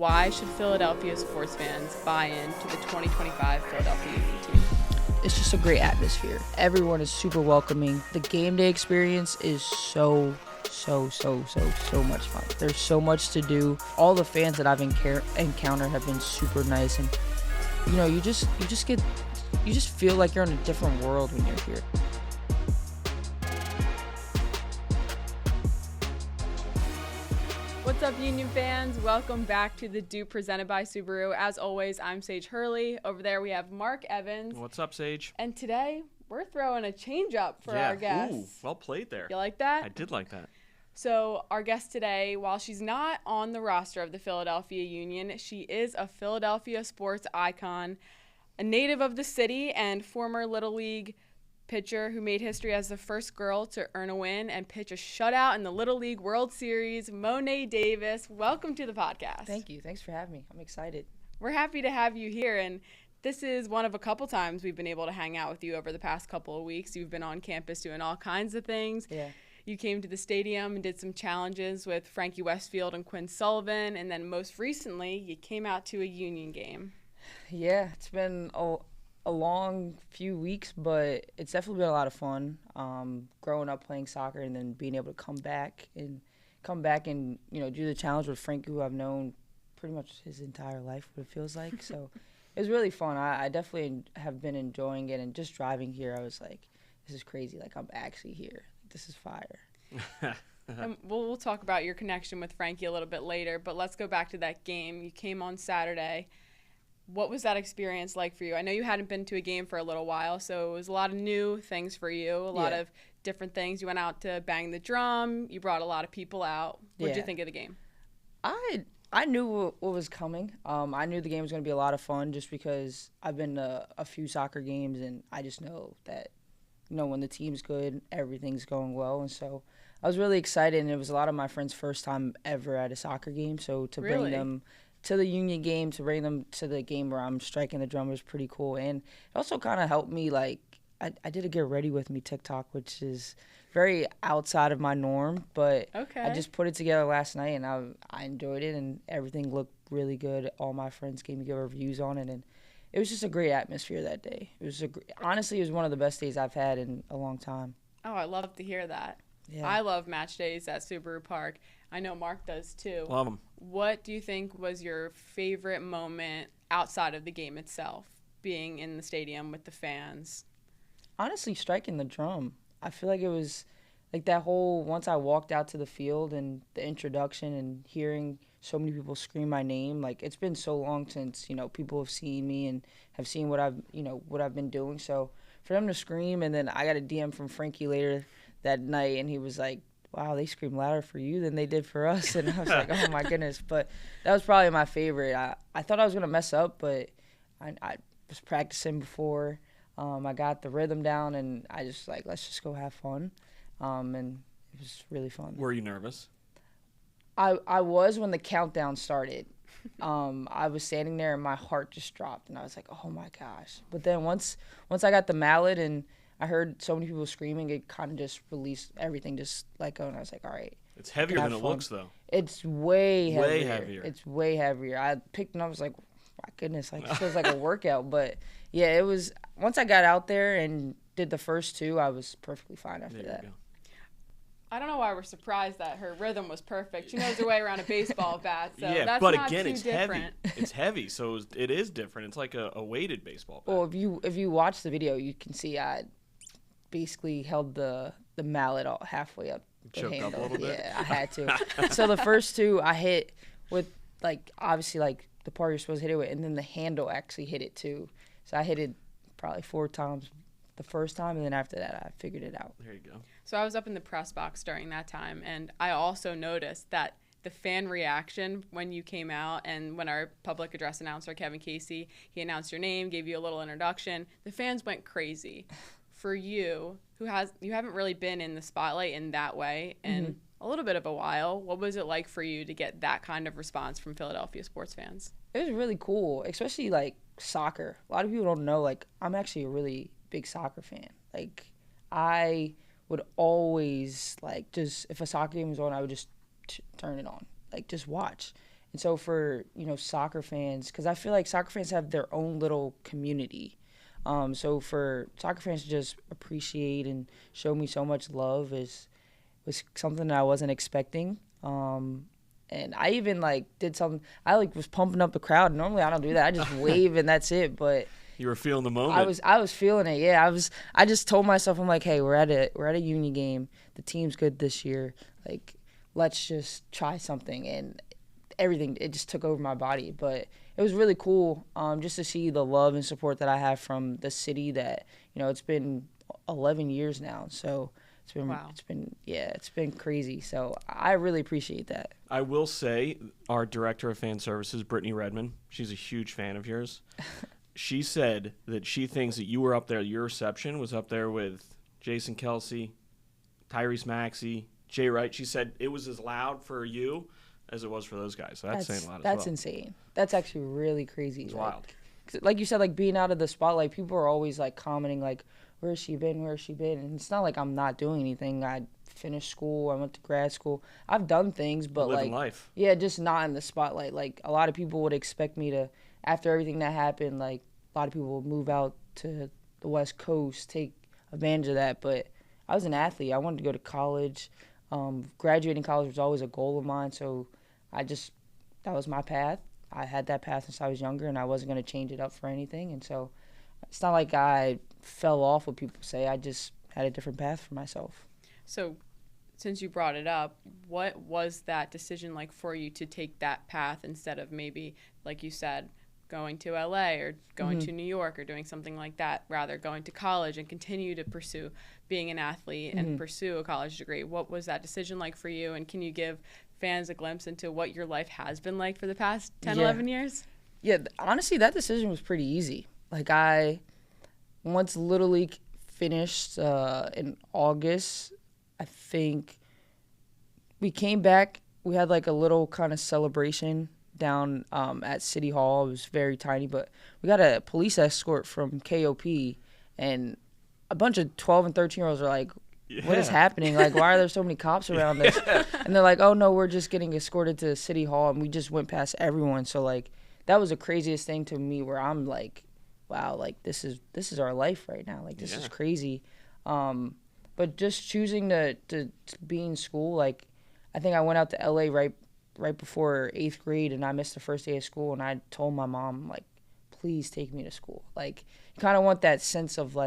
why should Philadelphia sports fans buy into the 2025 Philadelphia Union team? It's just a great atmosphere. Everyone is super welcoming. The game day experience is so much fun. There's so much to do. All the fans that I've encountered have been super nice, and you just feel like you're in a different world when you're here. What's up, Union fans? Welcome back to the DOOP presented by Subaru. As always, I'm Sage Hurley. Over there we have Mark Evans. What's up, Sage? And today we're throwing a changeup for our guests. Ooh, well played there. You like that? I did like that. So our guest today, while she's not on the roster of the Philadelphia Union, she is a Philadelphia sports icon, a native of the city and former Little League pitcher who made history as the first girl to earn a win and pitch a shutout in the Little League World Series. Monet Davis, welcome to the podcast. Thank you. Thanks for having me. I'm excited. We're happy to have you here, and this is one of a couple times we've been able to hang out with you over the past couple of weeks. You've been on campus doing all kinds of things. Yeah. You came to the stadium and did some challenges with Frankie Westfield and Quinn Sullivan, and then most recently you came out to a Union game. Yeah, it's been a long few weeks, but it's definitely been a lot of fun. Growing up playing soccer and then being able to come back and do the challenge with Frankie, who I've known pretty much his entire life, what it feels like. So it was really fun. I definitely have been enjoying it, and just driving here, I was like, this is crazy. Like, I'm actually here. This is fire. And we'll talk about your connection with Frankie a little bit later, but let's go back to that game. You came on Saturday. What was that experience like for you? I know you hadn't been to a game for a little while, so it was a lot of new things for you, a lot of different things. You went out to bang the drum. You brought a lot of people out. What did you think of the game? I knew what was coming. I knew the game was going to be a lot of fun just because I've been to a few soccer games, and I just know that when the team's good, everything's going well. And so I was really excited, and it was a lot of my friends' first time ever at a soccer game. So to bring them to the Union game, to bring them to the game where I'm striking the drum was pretty cool. And it also kind of helped me, like, I did a Get Ready With Me TikTok, which is very outside of my norm. But I just put it together last night, and I enjoyed it, and everything looked really good. All my friends gave me good reviews on it, and it was just a great atmosphere that day. Honestly, it was one of the best days I've had in a long time. Oh, I love to hear that. Yeah. I love match days at Subaru Park. I know Mark does too. Love them. What do you think was your favorite moment outside of the game itself, being in the stadium with the fans? Honestly, striking the drum. I feel like it was like that whole, once I walked out to the field and the introduction and hearing so many people scream my name, like, it's been so long since, people have seen me and have seen what I've been doing. So for them to scream, and then I got a DM from Frankie later that night, and he was like, wow, they screamed louder for you than they did for us. And I was like, oh my goodness. But that was probably my favorite. I thought I was going to mess up, but I was practicing before. I got the rhythm down, and I just like, let's just go have fun. And it was really fun. Were you nervous? I was when the countdown started. I was standing there, and my heart just dropped, and I was like, oh my gosh. But then once I got the mallet and I heard so many people screaming, it kind of just released everything, just let go, and I was like, all right. It's heavier than it looks, though. It's way heavier. Way heavier. It's way heavier. I picked it up, I was like, my goodness, like, this feels like a workout. But yeah, it was, once I got out there and did the first two, I was perfectly fine after that. I don't know why we're surprised that her rhythm was perfect. She knows her way around a baseball bat, so yeah, that's but not again, too it's different. heavy. It's heavy, so it is different. It's like a weighted baseball bat. Well, if you watch the video, you can see I basically held the mallet all halfway up the Choked handle. Up a little bit? Yeah, I had to. So the first two I hit with, like, obviously, like, the part you're supposed to hit it with, and then the handle actually hit it too. So I hit it probably 4 times the first time, and then after that I figured it out. There you go. So I was up in the press box during that time, and I also noticed that the fan reaction when you came out, and when our public address announcer, Kevin Casey, he announced your name, gave you a little introduction, the fans went crazy. For you, you haven't really been in the spotlight in that way in a little bit of a while, what was it like for you to get that kind of response from Philadelphia sports fans? It was really cool, especially, like, soccer. A lot of people don't know, like, I'm actually a really big soccer fan. Like, I would always, like, just, if a soccer game was on, I would just turn it on, like, just watch. And so for, soccer fans, because I feel like soccer fans have their own little community. So for soccer fans to just appreciate and show me so much love was something that I wasn't expecting. And I even did something. I was pumping up the crowd. Normally I don't do that. I just wave and that's it. But you were feeling the moment. I was feeling it. Yeah, I just told myself, I'm like, hey, we're at a uni game. The team's good this year. Let's just try something. And everything, it just took over my body. But it was really cool just to see the love and support that I have from the city that, it's been 11 years now. So Wow. It's been crazy. So I really appreciate that. I will say our director of fan services, Brittany Redmond, she's a huge fan of yours. She said that she thinks that you were up there, your reception was up there with Jason Kelsey, Tyrese Maxey, Jay Wright. She said it was as loud for you as it was for those guys. So that's saying a lot as well. That's insane. That's actually really crazy. It's wild. Like you said, being out of the spotlight, people are always commenting where has she been? Where has she been? And it's not like I'm not doing anything. I finished school. I went to grad school. I've done things, but living life. Yeah, just not in the spotlight. A lot of people would expect me to, after everything that happened, a lot of people would move out to the West Coast, take advantage of that. But I was an athlete. I wanted to go to college. Graduating college was always a goal of mine. So that was my path. I had that path since I was younger, and I wasn't going to change it up for anything. And so it's not like I fell off what people say. I just had a different path for myself. So since you brought it up, what was that decision like for you to take that path instead of maybe, like you said, going to LA or going to New York or doing something like that, rather going to college and continue to pursue being an athlete and pursue a college degree? What was that decision like for you? And can you give fans a glimpse into what your life has been like for the past 10, 11 years? Yeah, honestly, that decision was pretty easy. Once Little League finished in August, I think we came back. We had a little kind of celebration down at City Hall. It was very tiny, but we got a police escort from KOP, and a bunch of 12 and 13-year-olds are like, what is happening? Why are there so many cops around us? And they're like, oh, no, we're just getting escorted to City Hall, and we just went past everyone. So, that was the craziest thing to me where I'm like, wow, this is our life right now. This is crazy. But just choosing to be in school, I think I went out to LA right before 8th grade, and I missed the first day of school, and I told my mom, please take me to school. You kind of want that sense of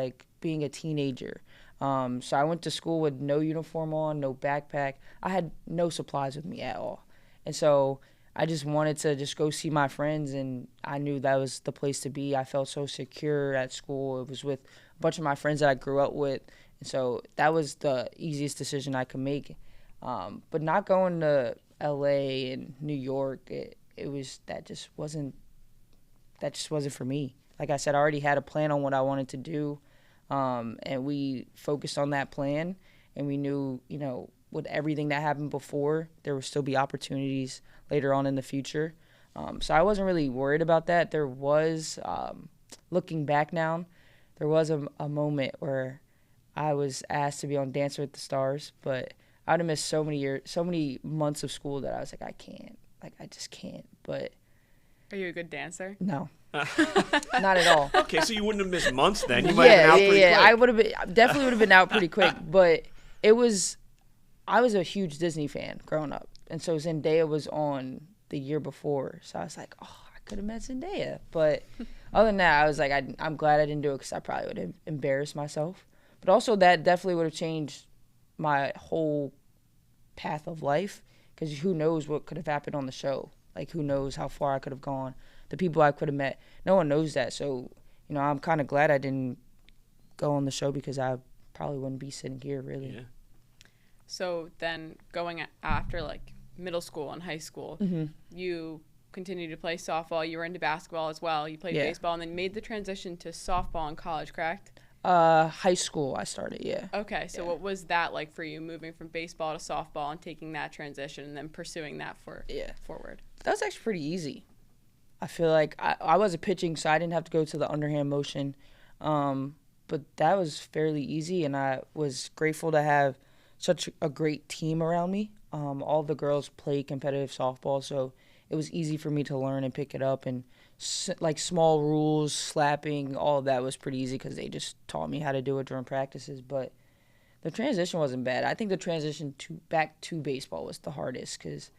being a teenager. So I went to school with no uniform on, no backpack. I had no supplies with me at all. And so I just wanted to just go see my friends, and I knew that was the place to be. I felt so secure at school. It was with a bunch of my friends that I grew up with. And so that was the easiest decision I could make. But not going to LA and New York, that just wasn't for me. Like I said, I already had a plan on what I wanted to do. And we focused on that plan, and we knew, with everything that happened before, there would still be opportunities later on in the future. So I wasn't really worried about that. There was, looking back now, there was a moment where I was asked to be on Dancer with the Stars, but I would have missed so many months of school that I was like, I can't. I just can't. But are you a good dancer? No. Not at all. Okay, so you wouldn't have missed months then. You might have been out pretty quick. I definitely would have been out pretty quick. But I was a huge Disney fan growing up. And so Zendaya was on the year before. So I was like, oh, I could have met Zendaya. But other than that, I was like, I'm glad I didn't do it because I probably would have embarrassed myself. But also that definitely would have changed my whole path of life, because who knows what could have happened on the show. Who knows how far I could have gone, the people I could have met. No one knows that. So, I'm kind of glad I didn't go on the show, because I probably wouldn't be sitting here, really. Yeah. So then going after, middle school and high school, you continued to play softball. You were into basketball as well. You played baseball and then made the transition to softball in college, correct? High school I started, yeah. Okay, so what was that like for you, moving from baseball to softball and taking that transition and then pursuing that forward? That was actually pretty easy. I feel like I wasn't pitching, so I didn't have to go to the underhand motion. But that was fairly easy, and I was grateful to have such a great team around me. All the girls played competitive softball, so it was easy for me to learn and pick it up. And like small rules, slapping, all of that was pretty easy because they just taught me how to do it during practices. But the transition wasn't bad. I think the transition back to baseball was the hardest because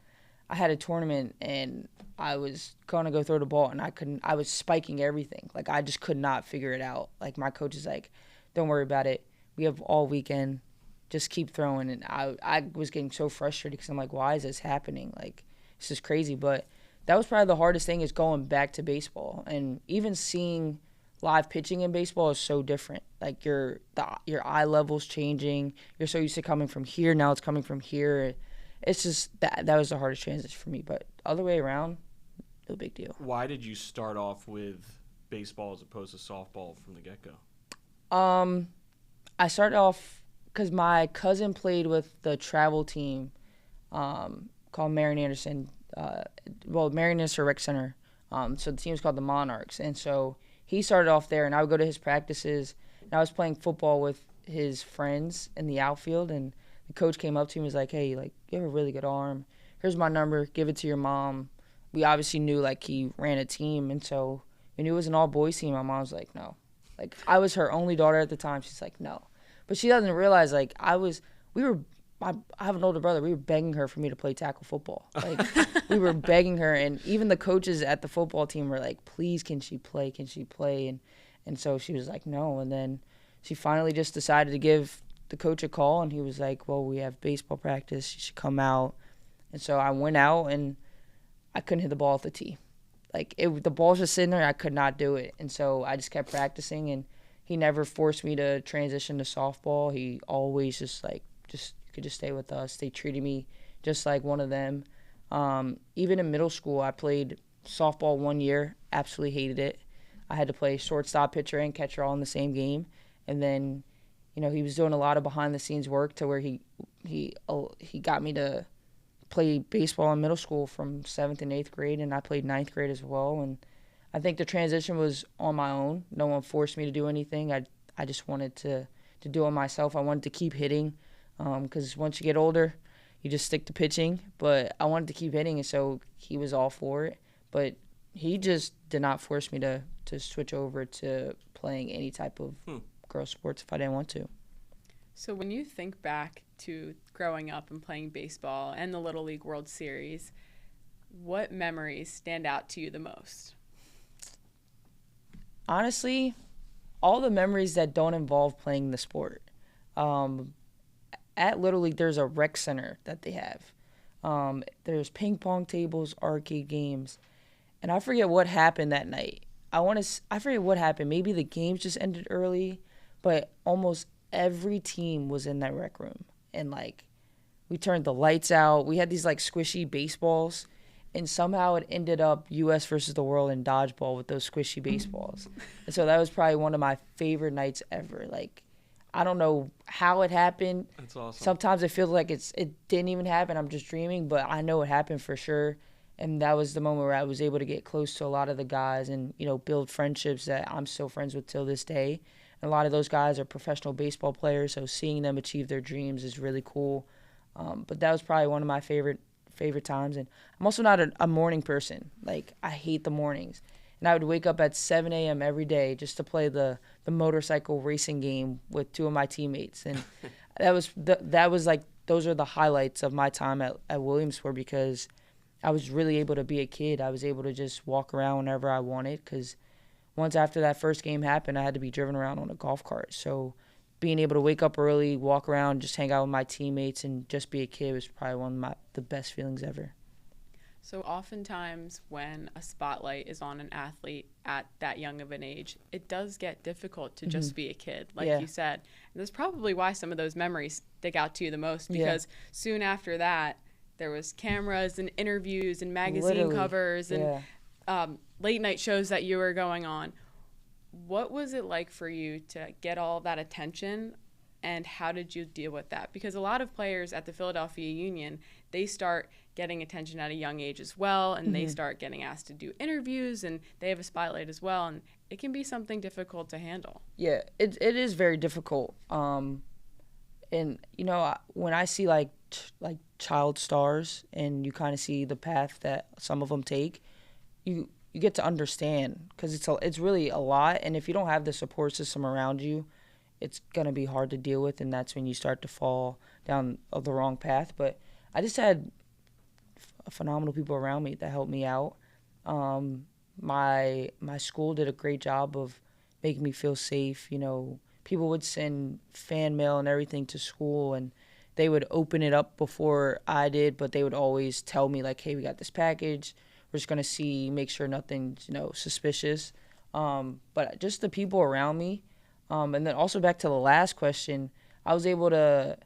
I had a tournament and I was gonna go throw the ball and I was spiking everything. Like I just could not figure it out. Like my coach is like, "Don't worry about it. We have all weekend. Just keep throwing." And I was getting so frustrated because I'm like, "Why is this happening? Like this is crazy." But that was probably the hardest thing, is going back to baseball. And even seeing live pitching in baseball is so different. Like your eye level's changing. You're so used to coming from here, now it's coming from here. It's just that was the hardest transition for me. But other way around, no big deal. Why did you start off with baseball as opposed to softball from the get-go? I started off because my cousin played with the travel team called Marion Anderson. Marion Anderson Rec Center. So the team's called the Monarchs. And so he started off there, and I would go to his practices. And I was playing football with his friends in the outfield, and the coach came up to me and was like, "Hey, like, you have a really good arm. Here's my number. Give it to your mom." We obviously knew, like, he ran a team, and so we knew it was an all-boys team. My mom was like, "No." Like, I was her only daughter at the time. She's like, "No." But she doesn't realize, like, I have an older brother. We were begging her for me to play tackle football. Like, we were begging her, and even the coaches at the football team were like, "Please, can she play? Can she play?" And so she was like, "No." And then she finally just decided to give the coach a call, and he was like, "Well, we have baseball practice. You should come out." And so I went out, and I couldn't hit the ball off the tee. Like, the ball's just sitting there. I could not do it. And so I just kept practicing, and he never forced me to transition to softball. He always you could just stay with us. They treated me just like one of them. Even in middle school, I played softball 1 year, absolutely hated it. I had to play shortstop, pitcher, and catcher all in the same game. And then, he was doing a lot of behind-the-scenes work to where he got me to play baseball in middle school from 7th and 8th grade, and I played 9th grade as well. And I think the transition was on my own. No one forced me to do anything. I just wanted to do it myself. I wanted to keep hitting because once you get older, you just stick to pitching. But I wanted to keep hitting, and so he was all for it. But he just did not force me to switch over to playing any type of girls' sports if I didn't want to. So when you think back to growing up and playing baseball and the Little League World Series, what memories stand out to you the most? Honestly, all the memories that don't involve playing the sport. At Little League, there's a rec center that they have. There's ping pong tables, arcade games. And I forget what happened that night. I forget what happened. Maybe the games just ended early, but almost every team was in that rec room. And, we turned the lights out. We had these, squishy baseballs. And somehow it ended up U.S. versus the world in dodgeball with those squishy baseballs. And so that was probably one of my favorite nights ever. I don't know how it happened. That's awesome. Sometimes it feels like it didn't even happen. I'm just dreaming, but I know it happened for sure. And that was the moment where I was able to get close to a lot of the guys and, build friendships that I'm still friends with till this day. And a lot of those guys are professional baseball players, so seeing them achieve their dreams is really cool. But that was probably one of my favorite times. And I'm also not a morning person. I hate the mornings. And I would wake up at 7 a.m. every day just to play the motorcycle racing game with two of my teammates. And those are the highlights of my time at Williamsport, because I was really able to be a kid. I was able to just walk around whenever I wanted, because once after that first game happened, I had to be driven around on a golf cart. So being able to wake up early, walk around, just hang out with my teammates, and just be a kid was probably one of the best feelings ever. So oftentimes when a spotlight is on an athlete at that young of an age, it does get difficult to just be a kid, like you said. And that's probably why some of those memories stick out to you the most, because soon after that, there was cameras and interviews and magazine covers and late night shows that you were going on. What was it like for you to get all that attention, and how did you deal with that? Because a lot of players at the Philadelphia Union, they start getting attention at a young age as well, and they start getting asked to do interviews, and they have a spotlight as well, and it can be something difficult to handle. Yeah, it is very difficult. And, when I see, like child stars, and you kind of see the path that some of them take, you get to understand, because it's really a lot, and if you don't have the support system around you, it's gonna be hard to deal with, and that's when you start to fall down the wrong path. But I just had phenomenal people around me that helped me out. My school did a great job of making me feel safe. People would send fan mail and everything to school, and they would open it up before I did, but they would always tell me, like, hey, we got this package. We're just going to make sure nothing's, suspicious. But just the people around me. And then also back to the last question, I was able to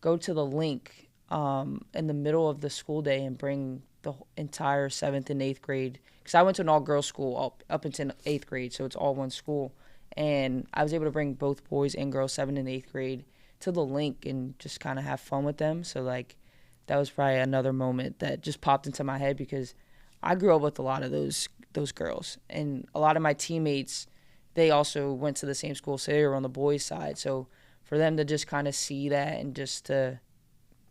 go to the link in the middle of the school day and bring the entire 7th and 8th grade. Because I went to an all-girls school up until 8th grade, so it's all one school. And I was able to bring both boys and girls, 7th and 8th grade, to the link and just kind of have fun with them. So, that was probably another moment that just popped into my head, because I grew up with a lot of those girls. And a lot of my teammates, they also went to the same school, so they were on the boys' side. So for them to just kind of see that and just to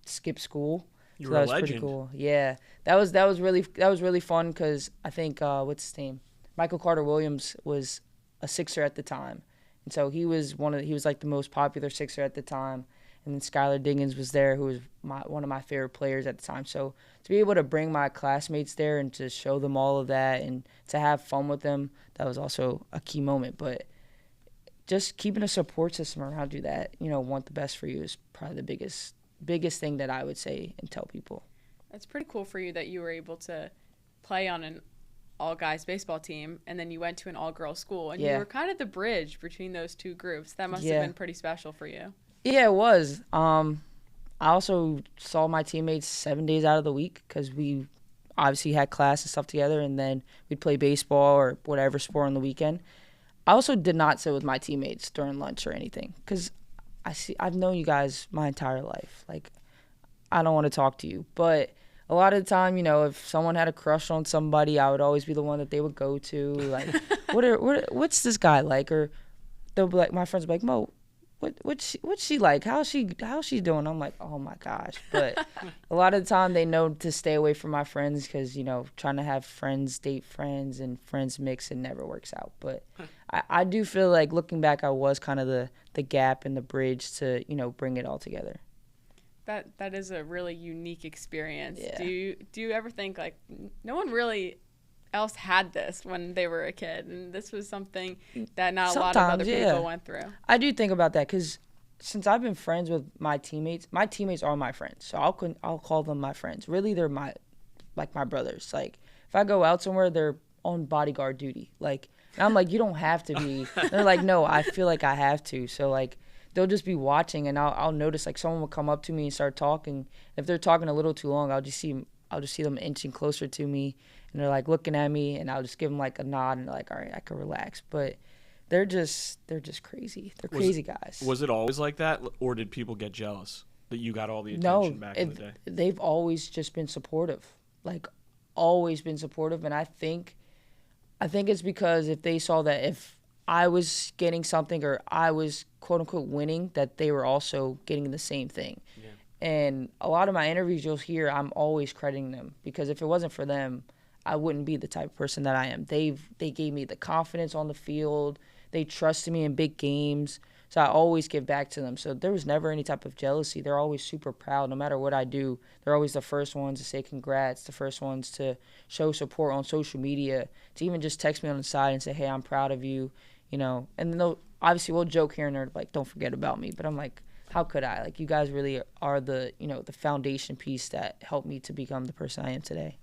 skip school, you so were that a was legend. pretty cool. Yeah, that was really fun, because I think what's his name, Michael Carter Williams was a Sixer at the time, and so he was like the most popular Sixer at the time. And then Skylar Diggins was there, who was one of my favorite players at the time. So to be able to bring my classmates there and to show them all of that and to have fun with them, that was also a key moment. But just keeping a support system around you that, want the best for you is probably the biggest thing that I would say and tell people. It's pretty cool for you that you were able to play on an all-guys baseball team, and then you went to an all-girls school, and you were kind of the bridge between those two groups. That must have been pretty special for you. Yeah, it was. I also saw my teammates 7 days out of the week, because we obviously had class and stuff together, and then we'd play baseball or whatever sport on the weekend. I also did not sit with my teammates during lunch or anything, because I've known you guys my entire life. I don't want to talk to you. But a lot of the time, if someone had a crush on somebody, I would always be the one that they would go to. What's this guy like? Or they'll be like, my friends will be like, Mo, what's she like? How's she doing? I'm like, oh my gosh. But a lot of the time they know to stay away from my friends, because trying to have friends date friends and friends mix, it never works out. But I do feel like, looking back, I was kind of the gap and the bridge to bring it all together. That is a really unique experience. Yeah. Do you ever think, no one really else had this when they were a kid, and this was something that not a lot of other people went through? I do think about that, because since I've been friends with my teammates are my friends, so I'll call them my friends. Really, they're my brothers. If I go out somewhere, they're on bodyguard duty. And I'm like, you don't have to be. They're like, no, I feel like I have to. So they'll just be watching, and I'll notice someone will come up to me and start talking. If they're talking a little too long, I'll just see them inching closer to me, and they're looking at me, and I'll just give them a nod, and they're like, all right, I can relax. But they're just crazy. They're crazy guys. Was it always like that, or did people get jealous that you got all the attention back in the day? They've always just been supportive, always been supportive. And I think it's because if they saw that if I was getting something, or I was quote unquote winning, that they were also getting the same thing. Yeah. And a lot of my interviews you'll hear, I'm always crediting them, because if it wasn't for them, I wouldn't be the type of person that I am. They gave me the confidence on the field. They trusted me in big games. So I always give back to them. So there was never any type of jealousy. They're always super proud. No matter what I do, they're always the first ones to say congrats, the first ones to show support on social media, to even just text me on the side and say, hey, I'm proud of you, And then we'll joke here and there, don't forget about me. But I'm like, how could I? You guys really are the foundation piece that helped me to become the person I am today.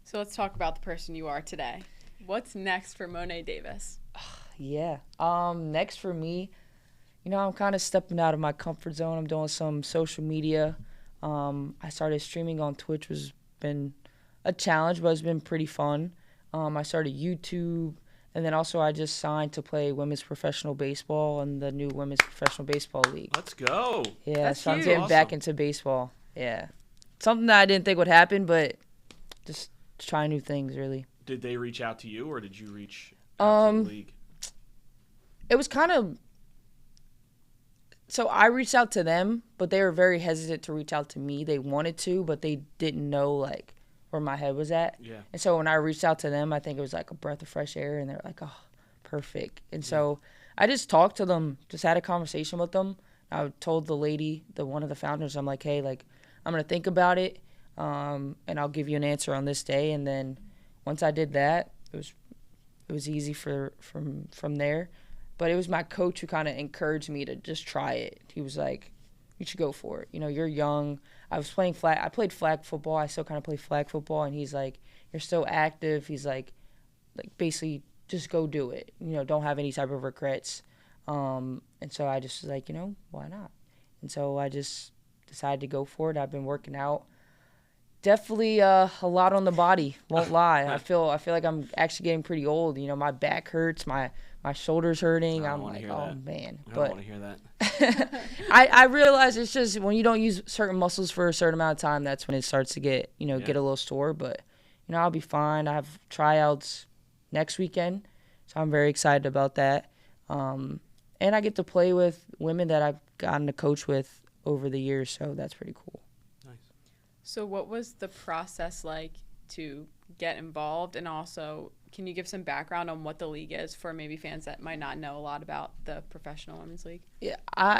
So let's talk about the person you are today. What's next for Monet Davis? Yeah. Next for me, I'm kind of stepping out of my comfort zone. I'm doing some social media. I started streaming on Twitch, which has been a challenge, but it's been pretty fun. I started YouTube, and then also I just signed to play women's professional baseball in the new women's professional baseball league. Let's go. Yeah, That's so I'm huge. getting back into baseball. Yeah. Something that I didn't think would happen, but just try new things, really. Did they reach out to you, or did you reach out to the league? It was kind of So I reached out to them, but they were very hesitant to reach out to me. They wanted to, but they didn't know like where my head was at. Yeah. And so when I reached out to them, I think it was like a breath of fresh air, and they're like, "Oh, perfect." And so I just talked to them, just had a conversation with them. I told the lady, one of the founders, I'm like, "Hey, like, I'm gonna think about it, and I'll give you an answer on this day." And then once I did that, it was easy from there. But it was my coach who kind of encouraged me to just try it. He was like, "You should go for it. You know, you're young." I played flag football. I still kind of play flag football. And he's like, "You're still active." He's like basically just go do it. You know, don't have any type of regrets. And so I just was like, you know, why not? And so I just decided to go for it. I've been working out. Definitely a lot on the body. Won't lie. I feel like I'm actually getting pretty old. You know, my back hurts. My shoulders hurting. I'm like, oh man. I don't want to hear that. I realize it's just when you don't use certain muscles for a certain amount of time, that's when it starts to get a little sore. But I'll be fine. I have tryouts next weekend, so I'm very excited about that. And I get to play with women that I've gotten to coach with over the years, so that's pretty cool. So what was the process like to get involved? And also, can you give some background on what the league is for maybe fans that might not know a lot about the Professional Women's League? Yeah,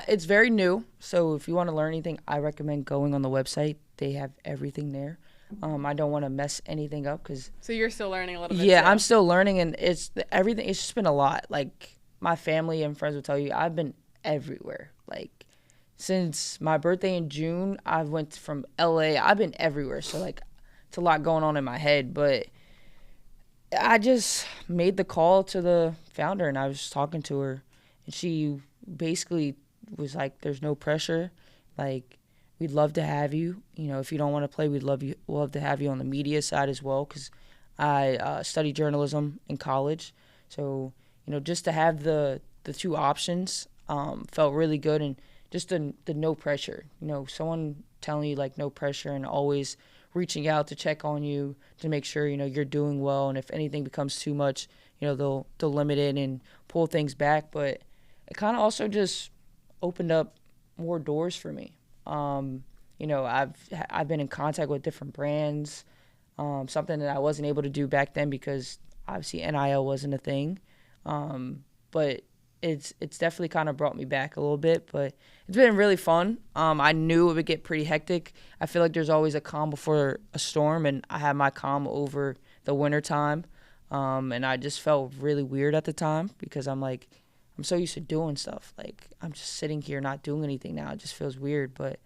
it's very new. So if you want to learn anything, I recommend going on the website. They have everything there. I don't want to mess anything up because. So you're still learning a little bit. Yeah, I'm still learning, and everything. It's just been a lot. Like my family and friends will tell you, I've been everywhere. Like. Since my birthday in June, I went from LA. I've been everywhere. So, like, it's a lot going on in my head. But I just made the call to the founder, and I was talking to her. And she basically was like, there's no pressure. Like, we'd love to have you. You know, if you don't want to play, we'd love to have you on the media side as well because I studied journalism in college. So, you know, just to have the two options felt really good. And just the no pressure, you know, someone telling you like no pressure and always reaching out to check on you to make sure, you know, you're doing well. And if anything becomes too much, you know, they'll limit it and pull things back. But it kind of also just opened up more doors for me. You know, I've been in contact with different brands, something that I wasn't able to do back then because obviously NIL wasn't a thing. But it's definitely kind of brought me back a little bit, but it's been really fun. I knew it would get pretty hectic. I feel like there's always a calm before a storm, and I had my calm over the winter time. And I just felt really weird at the time because I'm like, I'm so used to doing stuff. Like, I'm just sitting here not doing anything now. It just feels weird, but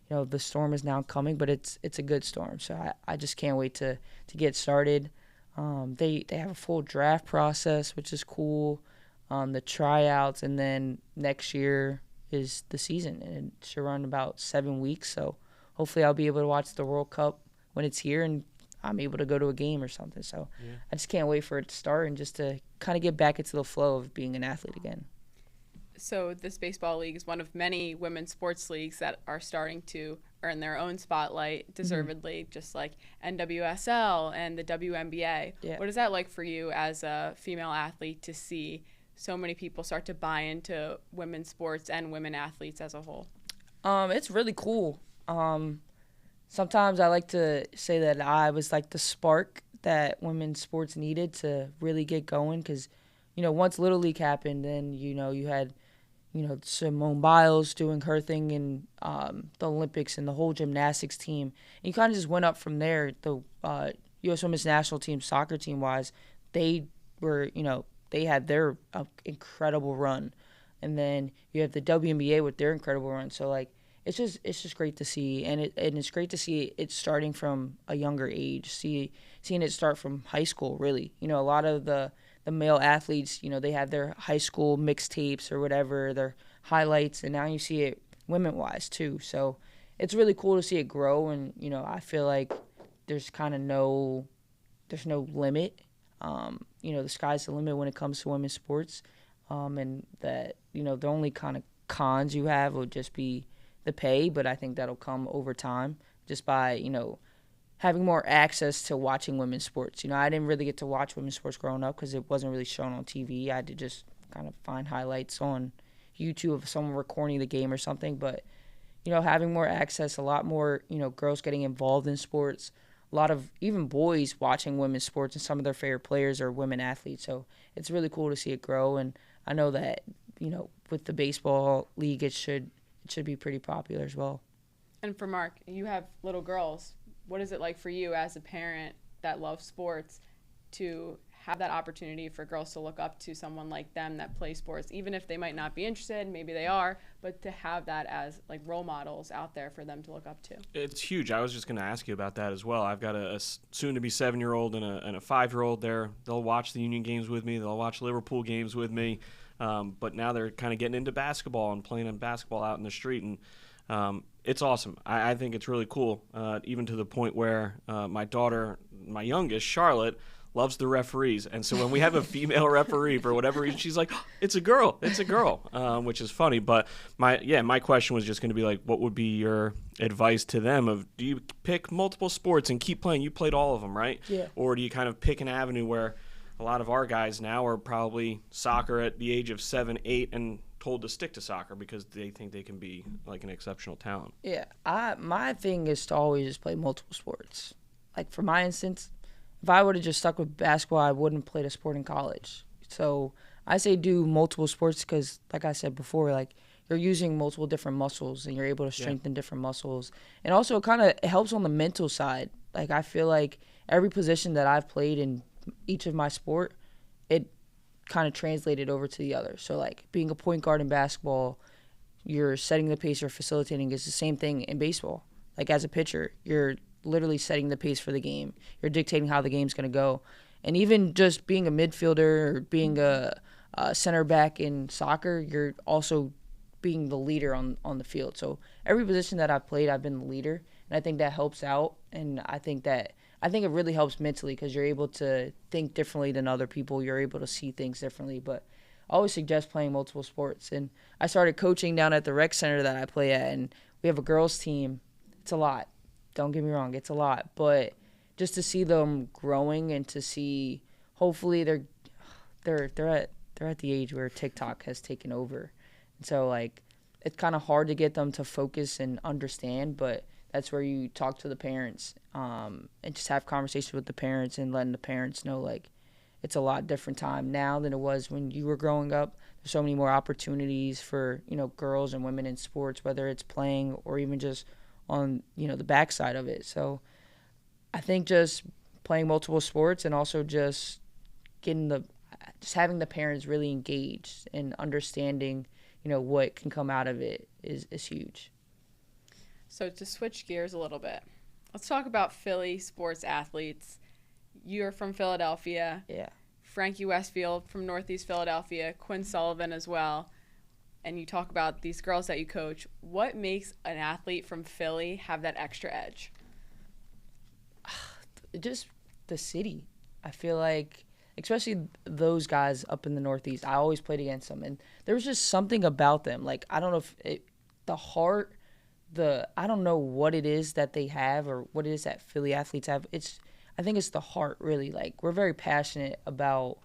you know, the storm is now coming, but it's a good storm. So I just can't wait to get started. They have a full draft process, which is cool. The tryouts, and then next year is the season, and it should run about 7 weeks. So hopefully I'll be able to watch the World Cup when it's here, and I'm able to go to a game or something. So I just can't wait for it to start and just to kind of get back into the flow of being an athlete again. So this baseball league is one of many women's sports leagues that are starting to earn their own spotlight, deservedly, just like NWSL and the WNBA. Yeah. What is that like for you as a female athlete to see so many people start to buy into women's sports and women athletes as a whole? It's really cool. Sometimes I like to say that I was like the spark that women's sports needed to really get going because, you know, once Little League happened, then, you know, you had, you know, Simone Biles doing her thing in the Olympics and the whole gymnastics team. And you kind of just went up from there. The U.S. Women's National Team, soccer team-wise, they were, you know, they had their incredible run. And then you have the WNBA with their incredible run. So, like, it's just great to see. And it's great to see it starting from a younger age, seeing it start from high school, really. You know, a lot of the male athletes, you know, they have their high school mixtapes or whatever, their highlights, and now you see it women-wise, too. So it's really cool to see it grow. And, you know, I feel like there's no limit. You know, the sky's the limit when it comes to women's sports, and that, you know, the only kind of cons you have would just be the pay, but I think that'll come over time just by, you know, having more access to watching women's sports. You know, I didn't really get to watch women's sports growing up because it wasn't really shown on TV. I had to just kind of find highlights on, YouTube of someone recording the game or something. But, having more access, a lot more, girls getting involved in sports, a lot of even boys watching women's sports, and some of their favorite players are women athletes. So it's really cool to see it grow. And I know that, with the baseball league, it should be pretty popular as well. And for Mark, you have little girls. What is it like for you as a parent that loves sports to have that opportunity for girls to look up to someone like them that plays sports, even if they might not be interested, maybe they are, but to have that as like role models out there for them to look up to? It's huge. I was just going to ask you about that as well. I've got a soon-to-be 7-year-old and a 5-year-old there. They'll watch the Union games with me. They'll watch Liverpool games with me. But now they're kind of getting into basketball and playing basketball out in the street, and it's awesome. I think it's really cool, even to the point where my daughter, my youngest, Charlotte, loves the referees. And so when we have a female referee, for whatever reason, she's like, oh, it's a girl, which is funny. But my question was just going to be like, what would be your advice to them of, do you pick multiple sports and keep playing? You played all of them, right? Yeah. Or do you kind of pick an avenue where a lot of our guys now are probably soccer at the age of 7, 8, and told to stick to soccer because they think they can be like an exceptional talent? Yeah, my thing is to always just play multiple sports. Like for my instance, if I would have just stuck with basketball, I wouldn't play a sport in college. So I say do multiple sports because, like I said before, like you're using multiple different muscles and you're able to strengthen different muscles. And also it helps on the mental side. Like I feel like every position that I've played in each of my sport, it kind of translated over to the other. So like being a point guard in basketball, you're setting the pace or facilitating is the same thing in baseball. Like as a pitcher, you're literally setting the pace for the game. You're dictating how the game's going to go. And even just being a midfielder or being a center back in soccer, you're also being the leader on the field. So every position that I've played, I've been the leader. And I think that helps out. And I think it really helps mentally because you're able to think differently than other people. You're able to see things differently. But I always suggest playing multiple sports. And I started coaching down at the rec center that I play at, and we have a girls team. It's a lot. Don't get me wrong, it's a lot. But just to see them growing and to see, hopefully they're at the age where TikTok has taken over. And so like it's kind of hard to get them to focus and understand, but that's where you talk to the parents and just have conversations with the parents and letting the parents know like it's a lot different time now than it was when you were growing up. There's so many more opportunities for, girls and women in sports, whether it's playing or even just on, the backside of it. So I think just playing multiple sports and also just having the parents really engaged and understanding, what can come out of it is huge. So to switch gears a little bit, let's talk about Philly sports athletes. You're from Philadelphia. Yeah. Frankie Westfield from Northeast Philadelphia, Quinn Sullivan as well. And you talk about these girls that you coach. What makes an athlete from Philly have that extra edge? Just the city. I feel like, especially those guys up in the Northeast, I always played against them. And there was just something about them. Like, I don't know if the heart, I don't know what it is that they have or what it is that Philly athletes have. I think it's the heart, really. Like, we're very passionate about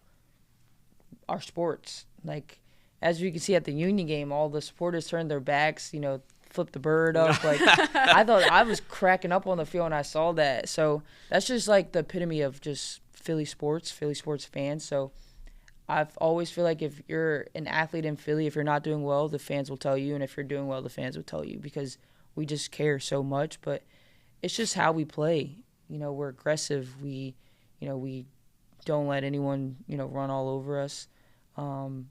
our sports. Like, as you can see at the Union game, all the supporters turned their backs, flip the bird up. Like, I thought I was cracking up on the field when I saw that. So that's just like the epitome of just Philly sports fans. So I've always feel like if you're an athlete in Philly, if you're not doing well, the fans will tell you. And if you're doing well, the fans will tell you because we just care so much. But it's just how we play. We're aggressive. We don't let anyone, run all over us. I'm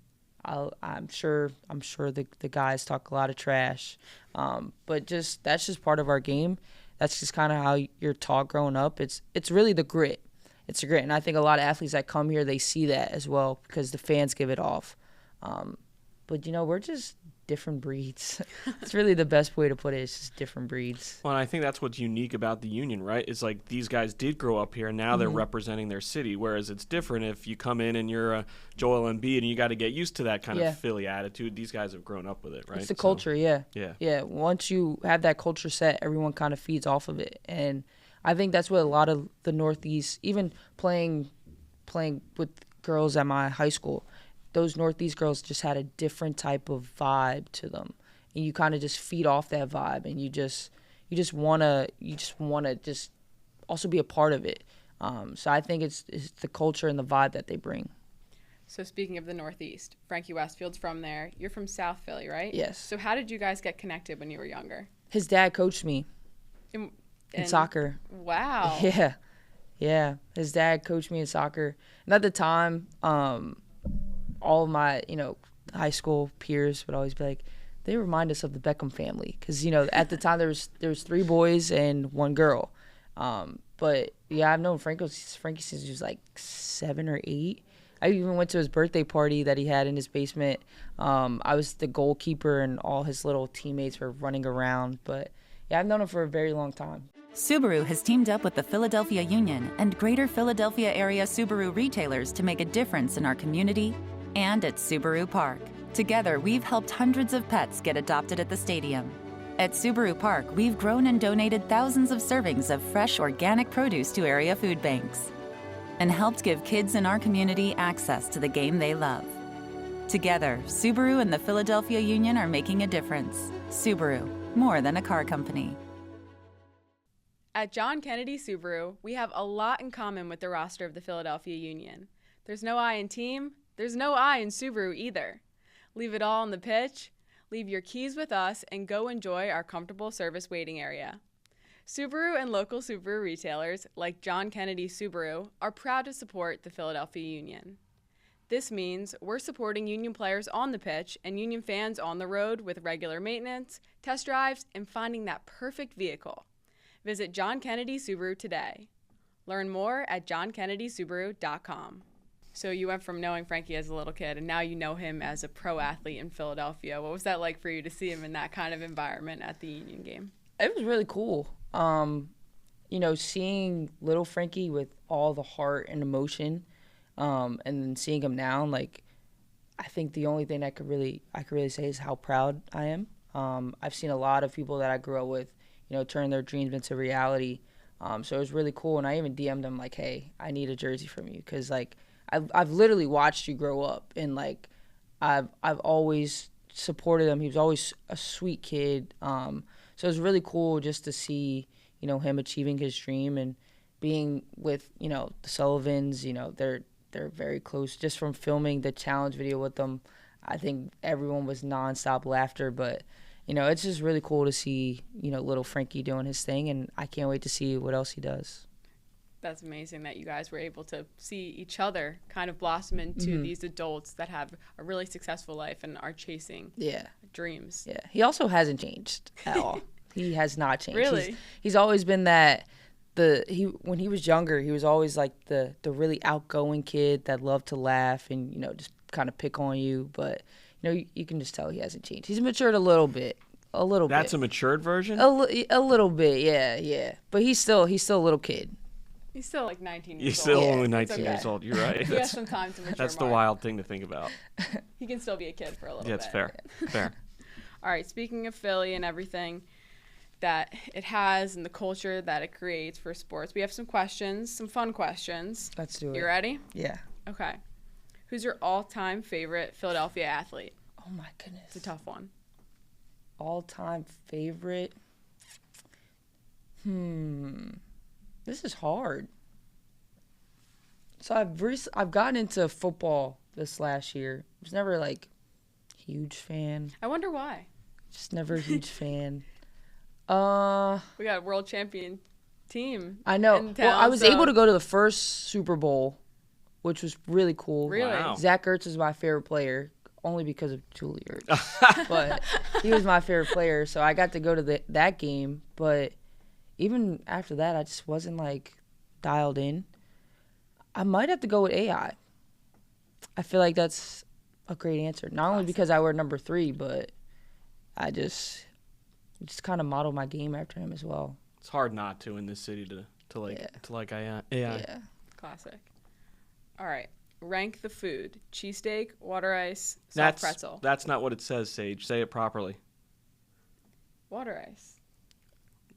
sure the guys talk a lot of trash, but that's just part of our game. That's just kind of how you're taught growing up. It's really the grit. It's the grit, and I think a lot of athletes that come here, they see that as well because the fans give it off. But we're just different breeds. It's really the best way to put it. It's just different breeds. Well, and I think that's what's unique about the Union, right? It's like these guys did grow up here, and now they're representing their city, whereas it's different if you come in and you're a Joel Embiid and you got to get used to that kind of Philly attitude. These guys have grown up with it, right? It's the culture, yeah. Yeah. Once you have that culture set, everyone kind of feeds off of it. And I think that's what a lot of the Northeast, even playing with girls at my high school, those Northeast girls just had a different type of vibe to them, and you kind of just feed off that vibe, and you just wanna just also be a part of it. So I think it's the culture and the vibe that they bring. So speaking of the Northeast, Frankie Westfield's from there. You're from South Philly, right? Yes. So how did you guys get connected when you were younger? His dad coached me in soccer. Wow. Yeah. His dad coached me in soccer. And at the time, all of my, high school peers would always be like, they remind us of the Beckham family. Because, at the time there was 3 boys and 1 girl. But, yeah, I've known Frankie since he was like 7 or 8. I even went to his birthday party that he had in his basement. I was the goalkeeper, and all his little teammates were running around. But, yeah, I've known him for a very long time. Subaru has teamed up with the Philadelphia Union and Greater Philadelphia area Subaru retailers to make a difference in our community and at Subaru Park. Together, we've helped hundreds of pets get adopted at the stadium. At Subaru Park, we've grown and donated thousands of servings of fresh organic produce to area food banks and helped give kids in our community access to the game they love. Together, Subaru and the Philadelphia Union are making a difference. Subaru, more than a car company. At John Kennedy Subaru, we have a lot in common with the roster of the Philadelphia Union. There's no I in team, there's no I in Subaru either. Leave it all on the pitch, leave your keys with us, and go enjoy our comfortable service waiting area. Subaru and local Subaru retailers, like John Kennedy Subaru, are proud to support the Philadelphia Union. This means we're supporting Union players on the pitch and Union fans on the road with regular maintenance, test drives, and finding that perfect vehicle. Visit John Kennedy Subaru today. Learn more at johnkennedysubaru.com. So you went from knowing Frankie as a little kid, and now you know him as a pro athlete in Philadelphia. What was that like for you to see him in that kind of environment at the Union game? It was really cool. Seeing little Frankie with all the heart and emotion, and then seeing him now, like, I think the only thing I could really say is how proud I am. I've seen a lot of people that I grew up with, turn their dreams into reality. So it was really cool, and I even DM'd him like, "Hey, I need a jersey from you," because like I've literally watched you grow up, and like I've always supported him. He was always a sweet kid. So it was really cool just to see, him achieving his dream and being with, the Sullivans. They're very close. Just from filming the challenge video with them, I think everyone was nonstop laughter. But, it's just really cool to see, little Frankie doing his thing, and I can't wait to see what else he does. That's amazing that you guys were able to see each other kind of blossom into these adults that have a really successful life and are chasing dreams. Yeah. He also hasn't changed at all. He has not changed. Really? He's always been that when he was younger, he was always like the really outgoing kid that loved to laugh and, just kind of pick on you. But, you can just tell he hasn't changed. He's matured a little bit. That's a matured version? A little bit, yeah. But he's still a little kid. He's still like 19 years old. He's still only 19 years old. You're right. He has some time to mature. That's the wild thing to think about. He can still be a kid for a little bit. Yeah, it's fair. Fair. All right, speaking of Philly and everything that it has and the culture that it creates for sports, we have some questions, some fun questions. Let's do it. You ready? Yeah. Okay. Who's your all-time favorite Philadelphia athlete? Oh, my goodness. It's a tough one. All-time favorite? This is hard. So I've gotten into football this last year. I was never like huge fan. I wonder why. Just never a huge fan. We got a world champion team. I know. in town, Well, I was able to go to the first Super Bowl, which was really cool. Really? Wow. Zach Ertz is my favorite player, only because of Julie Ertz. But he was my favorite player, so I got to go to that game. But even after that, I just wasn't like dialed in. I might have to go with AI. I feel like that's a great answer. Not only because I wear number 3, but I just kind of model my game after him as well. It's hard not to in this city to like AI. Yeah. Classic. All right. Rank the food. Cheesesteak, water ice, soft pretzel. That's not what it says, Sage. Say it properly. Water ice.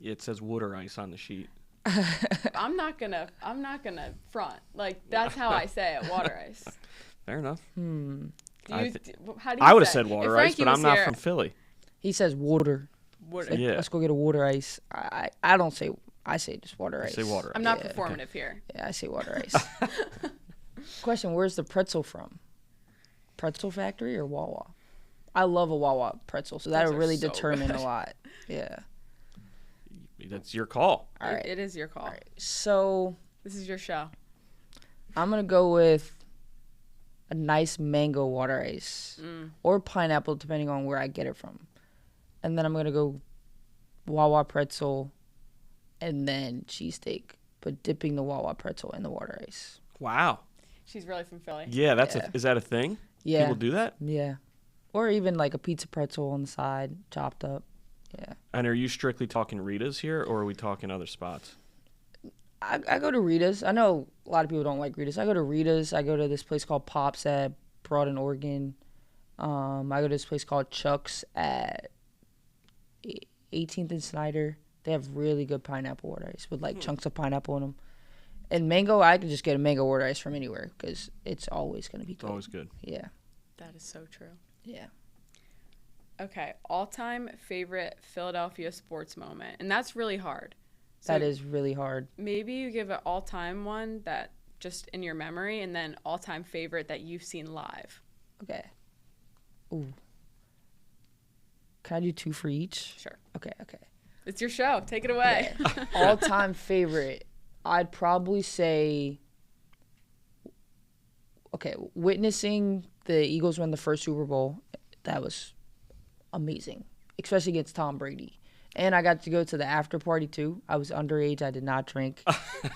It says water ice on the sheet. I'm not gonna front. Like, that's how I say it, water ice. Fair enough. How do you I would have say said it? water If ice, Frankie but I'm was not here- from Philly. He says water. Water. Like, Yeah. let's go get a water ice. I don't say. I say just water I ice. say water I'm ice. not Yeah. performative here. Yeah, I say water ice. Question: where's the pretzel from? Pretzel factory or Wawa? I love a Wawa pretzel, so that'll are really so determine good. a lot. Yeah. That's your call. All right. It is your call. All right. So This is your show. I'm gonna go with a nice mango water ice or pineapple, depending on where I get it from, and then I'm gonna go Wawa pretzel, and then cheesesteak, but dipping the Wawa pretzel in the water ice. Wow. She's really from Philly. Yeah, Yeah. is that a thing? Yeah. People do that? Yeah. Or even like a pizza pretzel on the side, chopped up. Yeah. And are you strictly talking Rita's here, or are we talking other spots? I go to Rita's. I know a lot of people don't like Rita's. I go to Rita's. I go to this place called Pops at Broad and Oregon. I go to this place called Chuck's at 18th and Snyder. They have really good pineapple water ice with like chunks of pineapple in them. And mango, I can just get a mango water ice from anywhere because it's always going to be It's good. always good. Yeah. That is so true. Yeah. Okay, all-time favorite Philadelphia sports moment, and that's really hard. That is really hard. Maybe you give an all-time one that just in your memory, and then all-time favorite that you've seen live. Okay. Ooh. Can I do two for each? Sure, Okay. it's your show. Take it away. All-time favorite, I'd probably say, okay, witnessing the Eagles win the first Super Bowl, that was amazing, especially against Tom Brady. And I got to go to the after party too. I was underage. I did not drink.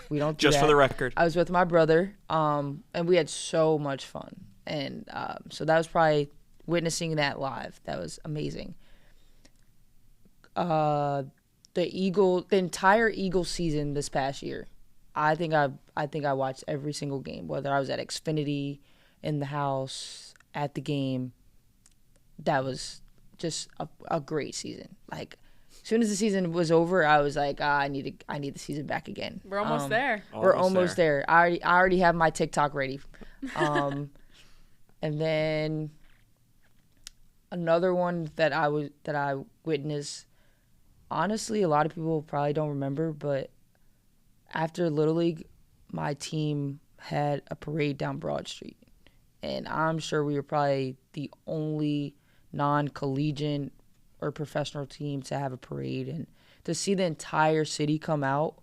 We don't do Just for that. the record. I was with my brother, and we had so much fun. And so that was probably witnessing that live. That was amazing. The entire Eagle season this past year, I think I watched every single game, whether I was at Xfinity, in the house, at the game. That was just a great season. Like, as soon as the season was over, I was like, I need the season back again. We're almost there. We're almost there. I already have my TikTok ready. And then another one that I witnessed. Honestly, a lot of people probably don't remember, but after Little League, my team had a parade down Broad Street, and I'm sure we were probably the only non-collegiate or professional team to have a parade, and to see the entire city come out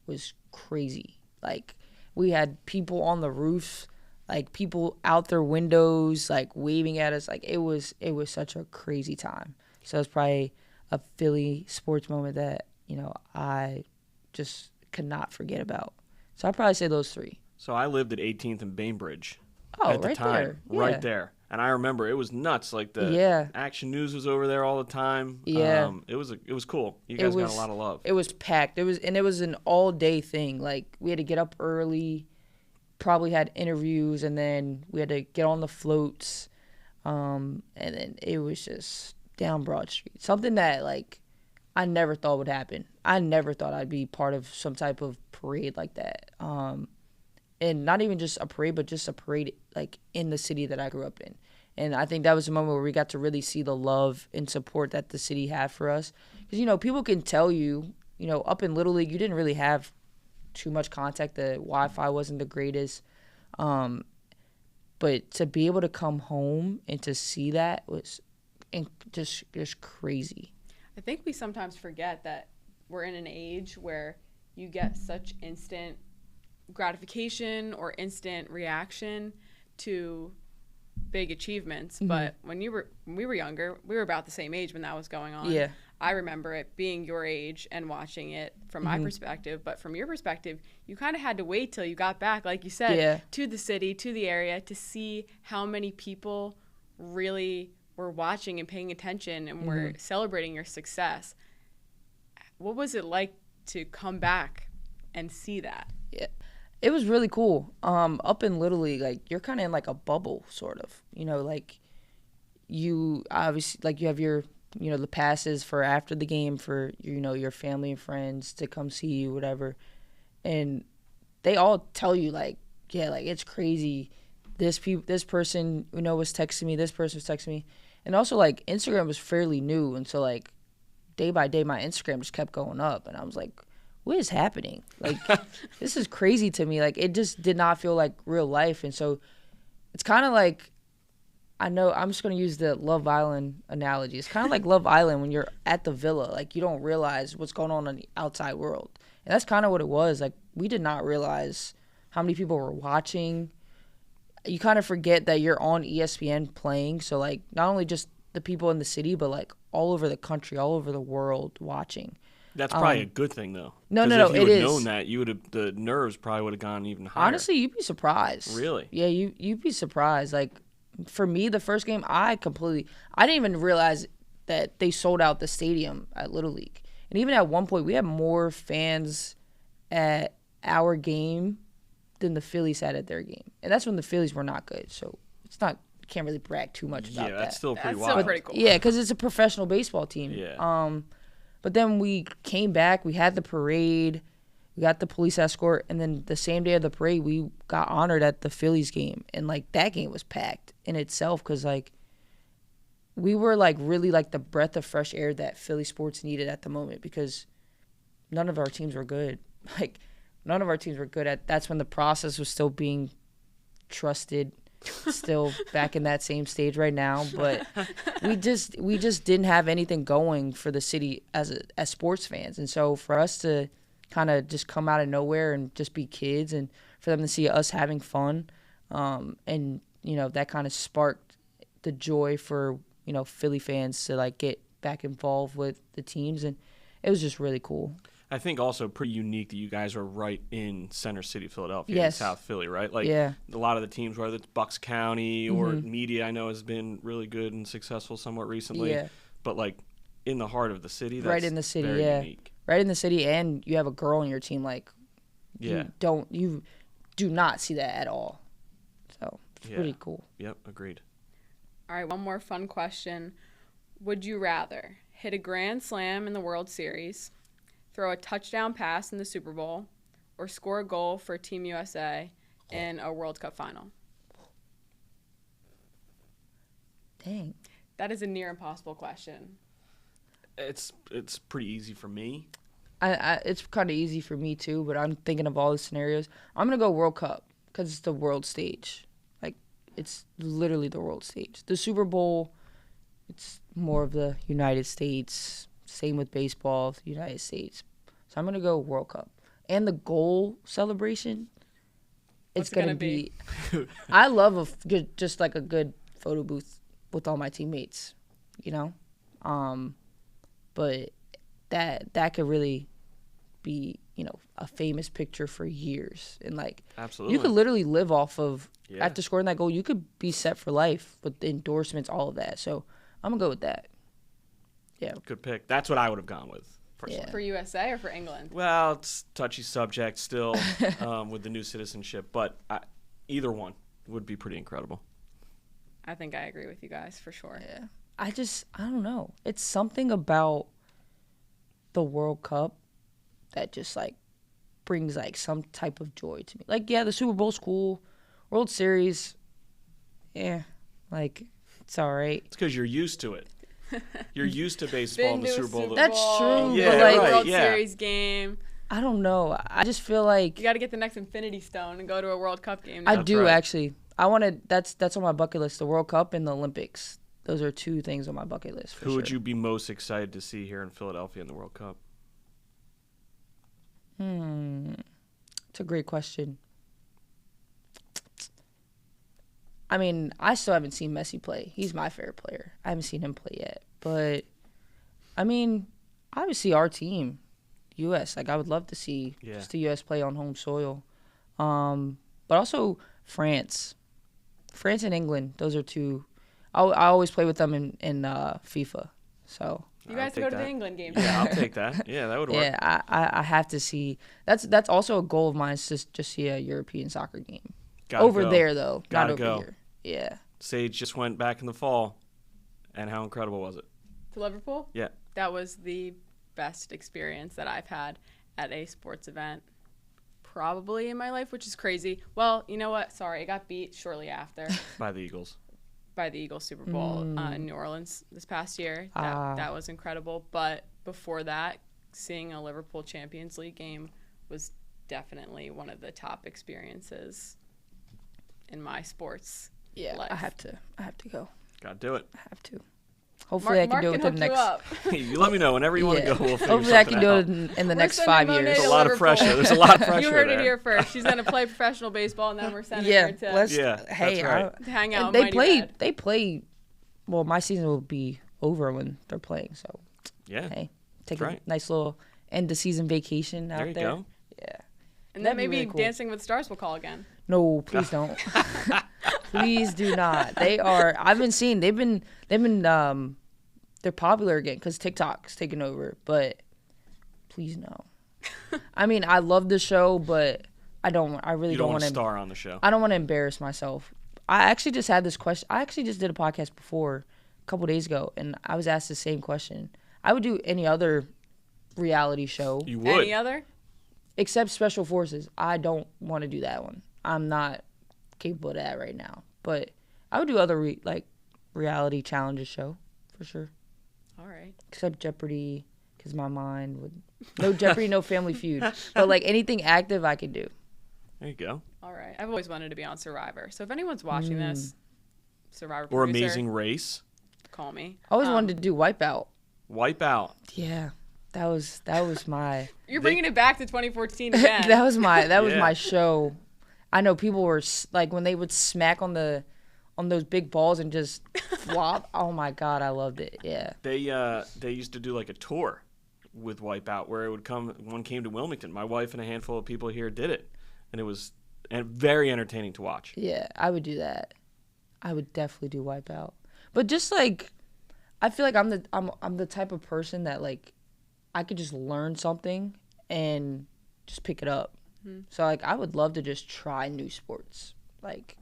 was crazy. Like, we had people on the roofs, like people out their windows, like waving at us. Like, it was such a crazy time. So it's probably a Philly sports moment that, I just could not forget about. So I'd probably say those three. So I lived at 18th and Bainbridge Oh, at the right time. there. Yeah. Right there. And I remember it was nuts. Like the Yeah. Action News was over there all the time. Yeah. It was cool. You guys got was- a lot of love. It was packed. It was an all day thing. Like, we had to get up early, probably had interviews, and then we had to get on the floats. And then it was just down Broad Street. Something that, like, I never thought would happen. I never thought I'd be part of some type of parade like that. And not even just a parade, but just a parade like in the city that I grew up in. And I think that was a moment where we got to really see the love and support that the city had for us. Because, people can tell you, up in Little League, you didn't really have too much contact. The Wi-Fi wasn't the greatest. But to be able to come home and to see that was just crazy. I think we sometimes forget that we're in an age where you get such instant gratification or instant reaction to big achievements. Mm-hmm. But when we were younger, we were about the same age when that was going on. Yeah. I remember it being your age and watching it from my perspective. But from your perspective, you kind of had to wait till you got back, like you said, Yeah. to the city, to the area, to see how many people really were watching and paying attention and were celebrating your success. What was it like to come back and see that? Yeah. It was really cool. Up in Little League, like, you're kind of in like a bubble, sort of. Like, you obviously, like, you have your, the passes for after the game for, your family and friends to come see you, whatever. And they all tell you, like, yeah, like, it's crazy this person, was texting me, this person was texting me. And also, like, Instagram was fairly new. And so, like, day by day, my Instagram just kept going up. And I was like, what is happening? Like, this is crazy to me. Like, it just did not feel like real life. And so it's kind of like, I know I'm just going to use the Love Island analogy. It's kind of like Love Island when you're at the villa. Like, you don't realize what's going on in the outside world. And that's kind of what it was. Like, we did not realize how many people were watching. You kind of forget that you're on ESPN playing. So, like, not only just the people in the city, but, like, all over the country, all over the world watching. That's probably a good thing, though. No, if you it is. known that, the nerves probably would have gone even higher. Honestly, you'd be surprised. Really? Yeah, you'd be surprised. Like, for me, the first game, I didn't even realize that they sold out the stadium at Little League. And even at one point, we had more fans at our game than the Phillies had at their game. And that's when the Phillies were not good. So can't really brag too much about that. Yeah, that's still pretty That's wild. still pretty cool. Yeah, because it's a professional baseball team. Yeah. But then we came back, we had the parade, we got the police escort, and then the same day of the parade, we got honored at the Phillies game. And, like, that game was packed in itself because, like, we were, like, really, like, the breath of fresh air that Philly sports needed at the moment because none of our teams were good. Like, none of our teams were good at – that's when the process was still being trusted, still back in that same stage right now. But we just didn't have anything going for the city as sports fans. And so for us to kind of just come out of nowhere and just be kids and for them to see us having fun and, that kind of sparked the joy for, Philly fans to, like, get back involved with the teams. And it was just really cool. I think also pretty unique that you guys are right in Center City, Philadelphia, Yes. in South Philly, right? Like, Yeah. a lot of the teams, whether it's Bucks County or Media, I know has been really good and successful somewhat recently. Yeah. But, like, in the heart of the city, that's Right in the city, very yeah. unique. Right in the city, and you have a girl on your team, like, Yeah. you do not see that at all. So it's pretty cool. Yep, agreed. All right, one more fun question. Would you rather hit a grand slam in the World Series, throw a touchdown pass in the Super Bowl, or score a goal for Team USA in a World Cup final? Dang. That is a near impossible question. It's pretty easy for me. It's kind of easy for me too, but I'm thinking of all the scenarios. I'm gonna go World Cup because it's the world stage. Like, it's literally the world stage. The Super Bowl, it's more of the United States. Same with baseball, the United States. So I'm gonna go World Cup. And the goal celebration, What's it's it gonna gonna be. I love a good photo booth with all my teammates, but that could really be, a famous picture for years. And, like, Absolutely. you could literally live off of, Yeah. after scoring that goal, you could be set for life with the endorsements, all of that. So I'm going to go with that. Yeah. Good pick. That's what I would have gone with, personally. Yeah. For USA or for England? Well, it's touchy subject still with the new citizenship, but either one would be pretty incredible. I think I agree with you guys for sure. Yeah. I don't know. It's something about the World Cup that just, like, brings, like, some type of joy to me. Like, yeah, the Super Bowl's cool. World Series, yeah, like, it's all right. It's because you're used to it. You're used to baseball and the Super Bowl. That's true, Yeah, but, like, right, World yeah. Series game. I don't know. I just feel like You got to get the next Infinity Stone and go to a World Cup game. I now. do, right. actually. I want to. That's on my bucket list. The World Cup and the Olympics. Those are two things on my bucket list. For Who sure. would you be most excited to see here in Philadelphia in the World Cup? It's a great question. I mean, I still haven't seen Messi play. He's my favorite player. I haven't seen him play yet. But, I mean, obviously our team, U.S., like, I would love to see just the U.S. play on home soil. But also France. France and England, those are two. I always play with them in FIFA. So, You guys I'll take go to the that. England game. Yeah, I'll take that. Yeah, that would work. yeah, I have to see. That's also a goal of mine, is just see a European soccer game. Gotta Over go. there, though. Gotta not over go. here. Yeah. Sage just went back in the fall, and how incredible was it? To Liverpool? Yeah. That was the best experience that I've had at a sports event. probably in my life, which is crazy. Well, you know what? Sorry, it got beat shortly after By the Eagles. by the Eagles Super Bowl in New Orleans this past year. That was incredible. But before that, seeing a Liverpool Champions League game was definitely one of the top experiences in my sports life. I have to go. Gotta do it. I have to. Hopefully I can do it within the next. Hey, you let me know whenever you want to go. We'll figure Hopefully I can something do out. it in the next 5 years. There's a lot of pressure. There's a lot of pressure You heard there. it here first. She's gonna play professional baseball, and then we're sending Yeah, her to let's. that's Hey, right. to hang out. and with they Mighty play. Red. They play. Well, my season will be over when they're playing. So Yeah. hey, take That's a right. nice little end of season vacation out There you there. go. Yeah. And That'd then be maybe really cool. Dancing with the Stars will call again. No, please don't. Please do not. They are. I've been seeing. They've been. They're popular again because TikTok's taking over. But please no. I mean, I love the show, but I don't. I really You don't don't want want to to. star on the show. I don't want to embarrass myself. I actually just had this question. I actually just did a podcast before a couple days ago, and I was asked the same question. I would do any other reality show You would. Any other? except Special Forces. I don't want to do that one. I'm not capable of that right now. But I would do other reality challenges show for sure. All right. Except Jeopardy, because my mind would no Jeopardy, no Family Feud. But like anything active, I could do. There you go. All right. I've always wanted to be on Survivor. So if anyone's watching this, Survivor Or producer, Amazing Race. call me. I always wanted to do Wipeout. Wipeout. Yeah, that was my You're bringing it back to 2014 again. that was my Yeah. my show. I know people were like when they would smack on those big balls and just flop. Oh my god, I loved it. Yeah. They used to do like a tour with Wipeout where it would come. One came to Wilmington. My wife and a handful of people here did it, and it was very entertaining to watch. Yeah, I would do that. I would definitely do Wipeout. But just like, I feel like I'm the type of person that like, I could just learn something and just pick it up. So like, I would love to just try new sports. Like,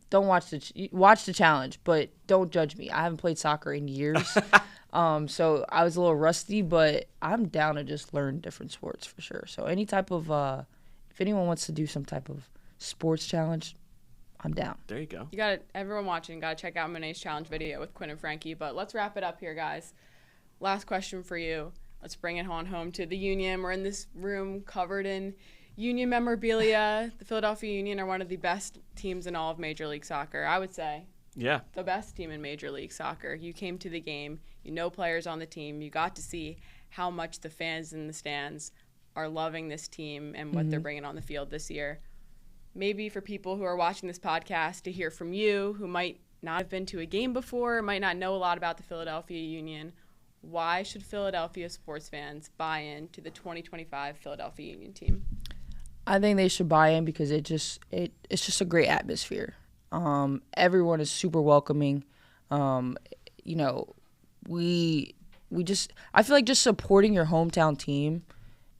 don't watch the challenge, but don't judge me. I haven't played soccer in years, so I was a little rusty. But I'm down to just learn different sports for sure. So any type of if anyone wants to do some type of sports challenge, I'm down. There you go. You got everyone watching got to check out Monet's challenge video with Quinn and Frankie. But let's wrap it up here, guys. Last question for you. Let's bring it on home to the Union. We're in this room covered in Union memorabilia. The Philadelphia Union are one of the best teams in all of Major League Soccer. I would say Yeah. the best team in Major League Soccer. You came to the game. You know players on the team. You got to see how much the fans in the stands are loving this team and what they're bringing on the field this year. Maybe for people who are watching this podcast to hear from you who might not have been to a game before, might not know a lot about the Philadelphia Union, why should Philadelphia sports fans buy into the 2025 Philadelphia Union team? I think they should buy in because it's just a great atmosphere. Everyone is super welcoming. You know, I feel like just supporting your hometown team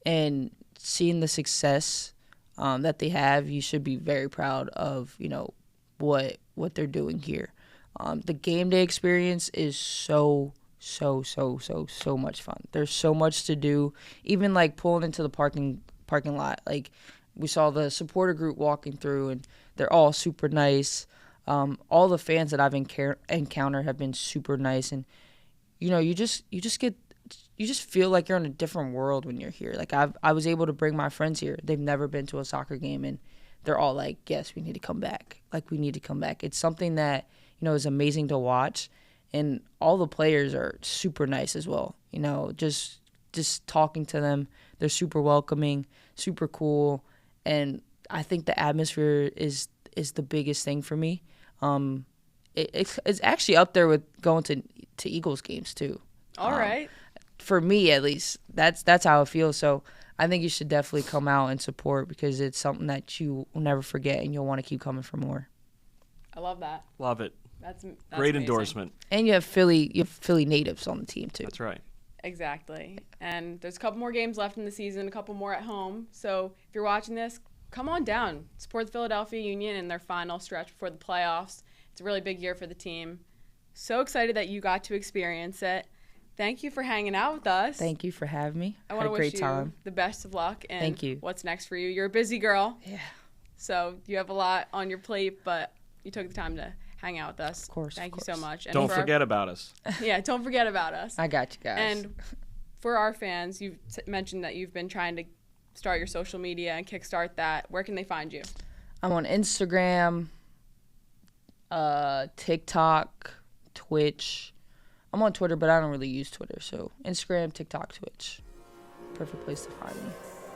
and seeing the success that they have, you should be very proud of, you know, what they're doing here. The game day experience is so much fun. There's so much to do. Even like pulling into the parking lot, like we saw the supporter group walking through, and they're all super nice. All the fans that I've encountered have been super nice, and you know, you just feel like you're in a different world when you're here. Like I was able to bring my friends here. They've never been to a soccer game, and they're all like, "Yes, we need to come back. Like we need to come back." It's something that, you know, is amazing to watch, and all the players are super nice as well. You know, just talking to them, they're super welcoming, super cool, and I think the atmosphere is the biggest thing for me. It's actually up there with going to Eagles games too. All right. For me, at least, that's how it feels. So I think you should definitely come out and support because it's something that you will never forget and you'll want to keep coming for more. I love that. Love it. That's Great amazing. endorsement. And you have Philly natives on the team too. That's right. Exactly. And there's a couple more games left in the season, a couple more at home. So if you're watching this, come on down. Support the Philadelphia Union in their final stretch before the playoffs. It's a really big year for the team. So excited that you got to experience it. thank you for hanging out with us. Thank you for having me. I Had want a to great wish time. you the best of luck. And Thank you. what's next for you? You're a busy girl. Yeah. So you have a lot on your plate, but you took the time to hang out with us. Of course. Thank you so much. And Don't for forget about us. yeah, don't forget about us. I got you guys. And for our fans, you've mentioned that you've been trying to start your social media and kickstart that. Where can they find you? I'm on Instagram, TikTok, Twitch. I'm on Twitter, but I don't really use Twitter. So Instagram, TikTok, Twitch. Perfect place to find me.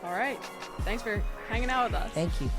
All right. Thanks for hanging out with us. Thank you.